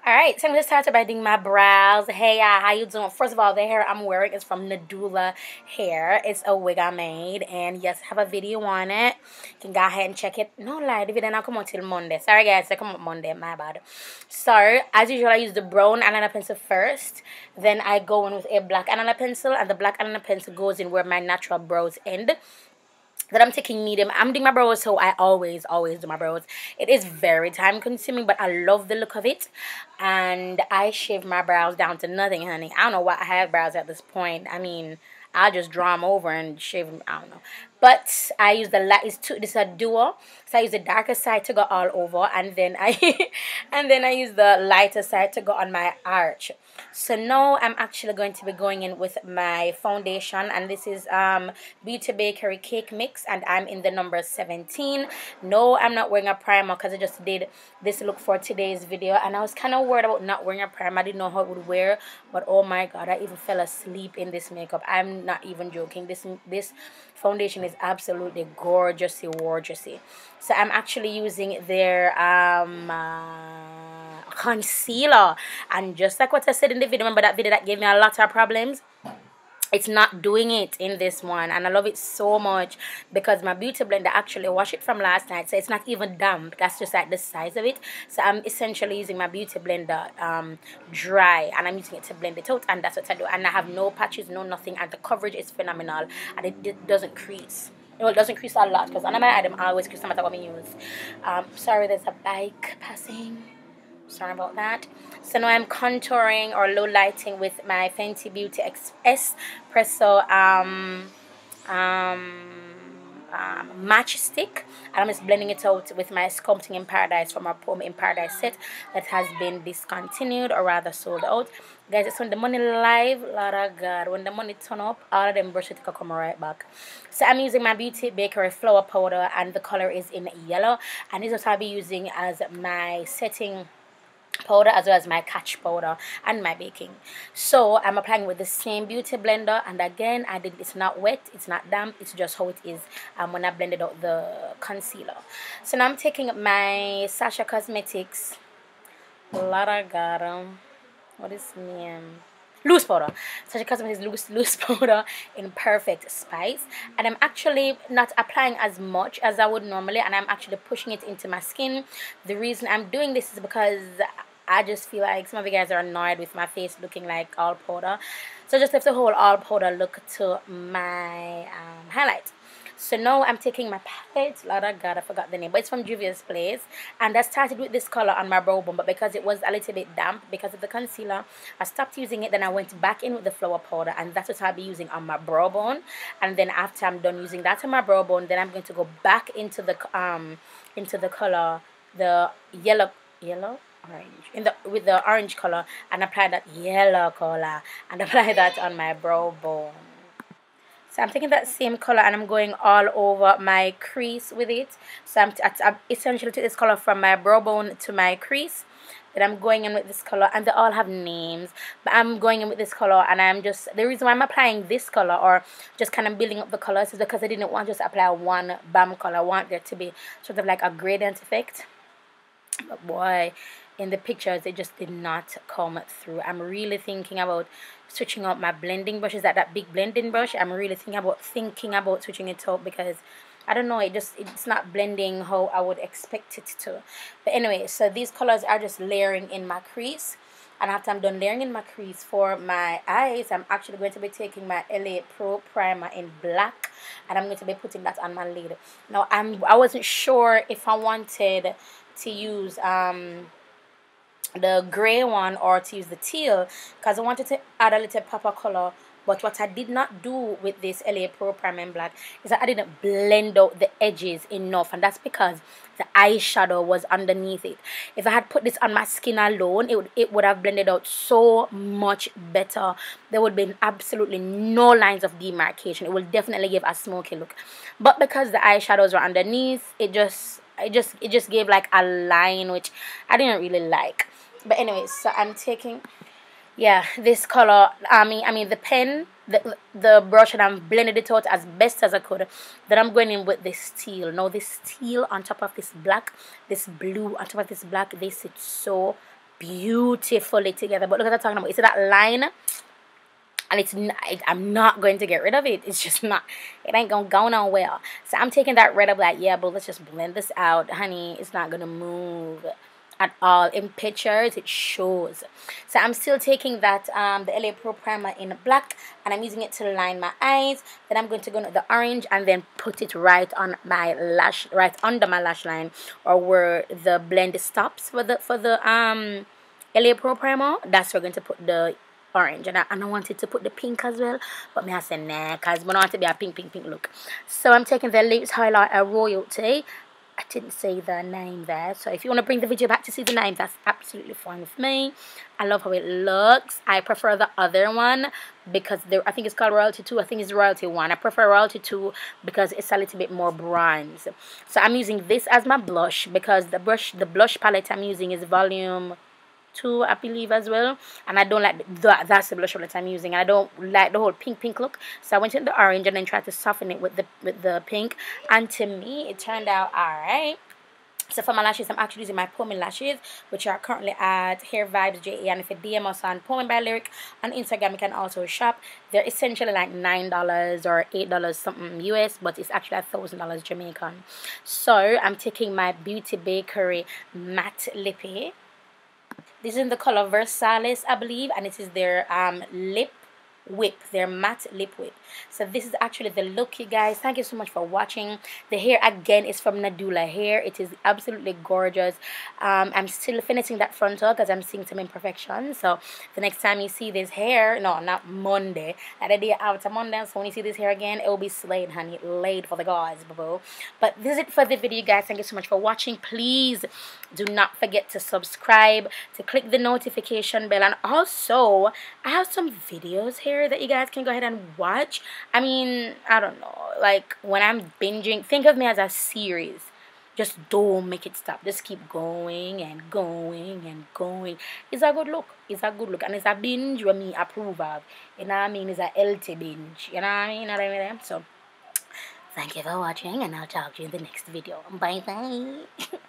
Alright, so I'm going to start by doing my brows. Hey, how you doing? First of all, the hair I'm wearing is from Nadula hair. It's a wig I made, and yes, I have a video on it. You can go ahead and check it. No lie, the video not come out till Monday. Sorry guys, it come out Monday, my bad. So, as usual, I use the brown eyeliner pencil first. Then I go in with a black eyeliner pencil, and the black eyeliner pencil goes in where my natural brows end. That I'm taking medium. I'm doing my brows, so I always do my brows. It is very time consuming, but I love the look of it. And I shave my brows down to nothing, honey. I don't know why I have brows at this point. I mean, I'll just draw them over and shave them. I don't know. But I use the light. This is a duo, so I use the darker side to go all over, and then I use the lighter side to go on my arch. So now I'm actually going to be going in with my foundation, and this is Beauty Bakery Cake Mix, and I'm in the number 17. No, I'm not wearing a primer because I just did this look for today's video, and I was kind of worried about not wearing a primer. I didn't know how it would wear, but oh my god, I even fell asleep in this makeup. I'm not even joking. This foundation is absolutely gorgeously. So I'm actually using their concealer, and just like what I said in the video, remember that video that gave me a lot of problems? It's not doing it in this one, and I love it so much because my beauty blender actually washed it from last night, so it's not even damp. That's just like the size of it. So I'm essentially using my beauty blender dry, and I'm using it to blend it out, and that's what I do. And I have no patches, no nothing, and the coverage is phenomenal, and it doesn't crease. No, it doesn't crease a lot because under my item I always crease no matter what I use. Sorry, there's a bike passing. Sorry about that. So now I'm contouring or low lighting with my Fenty Beauty Espresso match stick, and I'm just blending it out with my Sculpting in Paradise from our Poem in Paradise set that has been discontinued, or rather sold out. Guys, it's when the money live, Lord of God, when the money turn up, all of them brushes can come right back. So I'm using my Beauty Bakery flower powder, and the color is in yellow, and this is what I'll be using as my setting powder as well as my catch powder and my baking. So I'm applying with the same beauty blender, and again it's not wet, it's not damp, it's just how it is when I blended out the concealer. So now I'm taking my Sasha Cosmetics, what is name? Loose powder. Sasha Cosmetics loose powder in Perfect Spice, and I'm actually not applying as much as I would normally, and I'm actually pushing it into my skin. The reason I'm doing this is because I just feel like some of you guys are annoyed with my face looking like all powder, so I just left the whole all powder look to my highlight. So now I'm taking my palette. Lord of God, I forgot the name, but it's from Juvia's Place, and I started with this color on my brow bone, but because it was a little bit damp because of the concealer, I stopped using it. Then I went back in with the flower powder, and that's what I'll be using on my brow bone. And then after I'm done using that on my brow bone, then I'm going to go back into the color, the yellow orange, with the orange color, and apply that yellow color and apply that on my brow bone. So I'm taking that same color and I'm going all over my crease with it. So I'm essentially taking this color from my brow bone to my crease. Then I'm going in with this color, and they all have names, but I'm going in with this color, and I'm just, the reason why I'm applying this color or just kind of building up the colors is because I didn't want to just apply one bam color. I want there to be sort of like a gradient effect. But boy, in the pictures it just did not come through. I'm really thinking about switching out my blending brush. Is that big blending brush? I'm really thinking about switching it out because I don't know, it's not blending how I would expect it to. But anyway, so these colors are just layering in my crease, and after I'm done layering in my crease for my eyes, I'm actually going to be taking my LA Pro primer in black, and I'm going to be putting that on my lid. Now I wasn't sure if I wanted to use the gray one or to use the teal, because I wanted to add a little pop of color. But what I did not do with this LA Pro Primer in black is that I didn't blend out the edges enough, and that's because the eyeshadow was underneath it. If I had put this on my skin alone, it would have blended out so much better. There would have been absolutely no lines of demarcation. It will definitely give a smoky look. But because the eyeshadows were underneath, it just gave like a line, which I didn't really like. But anyway, so I'm taking this color, I mean the pen, the brush, and I'm blended it out as best as I could. Then I'm going in with this teal. Now this teal on top of this black, this blue on top of this black, they sit so beautifully together. But look at that talking about. You see that line? And I'm not going to get rid of it. It's just not, it ain't gonna go nowhere. So I'm taking that red up like, yeah, but let's just blend this out, honey. It's not gonna move at all. In pictures it shows. So I'm still taking that the LA Pro primer in black, and I'm using it to line my eyes. Then I'm going to go into the orange and then put it right on my lash, right under my lash line, or where the blend stops for the LA Pro primer. That's where we're going to put the orange. And I wanted to put the pink as well, but me I said nah, because I don't want to be a pink look. So I'm taking the lips highlighter Royalty. I didn't say the name there, so if you want to bring the video back to see the name, that's absolutely fine with me. I love how it looks. I prefer the other one because I think it's called Royalty 2. I think it's Royalty 1. I prefer Royalty 2 because it's a little bit more bronze. So I'm using this as my blush because the blush palette I'm using is volume 2, I believe, as well, and I don't like that's the blush palette I'm using. I don't like the whole pink look, so I went in the orange and then tried to soften it with the pink, and to me it turned out alright. So for my lashes, I'm actually using my Pullman lashes, which are currently at Hair Vibes JA, and if you DM us on Pullman by Lyric on Instagram, you can also shop. They're essentially like $9 or $8 something US, but it's actually $1,000 Jamaican. So I'm taking my Beauty Bakery matte lippy. This is in the color Versalis, I believe, and this is their lip whip, their matte lip whip. So this is actually the look, you guys. Thank you so much for watching. The hair again is from Nadula hair. It is absolutely gorgeous. I'm still finishing that frontal because I'm seeing some imperfections. So the next time you see this hair, no, not Monday, the day after Monday, so when you see this hair again, it will be slayed, honey, laid for the gods, boo. But this is it for the video, guys. Thank you so much for watching. Please do not forget to subscribe, to click the notification bell, and also I have some videos here that you guys can go ahead and watch. I mean, I don't know, like when I'm binging, think of me as a series. Just don't make it stop. Just keep going and going and going. It's a good look. It's a good look, and it's a binge where me approve of. You know what I mean? It's a healthy binge. You know what I mean? You know what I mean? So thank you for watching, and I'll talk to you in the next video. Bye bye.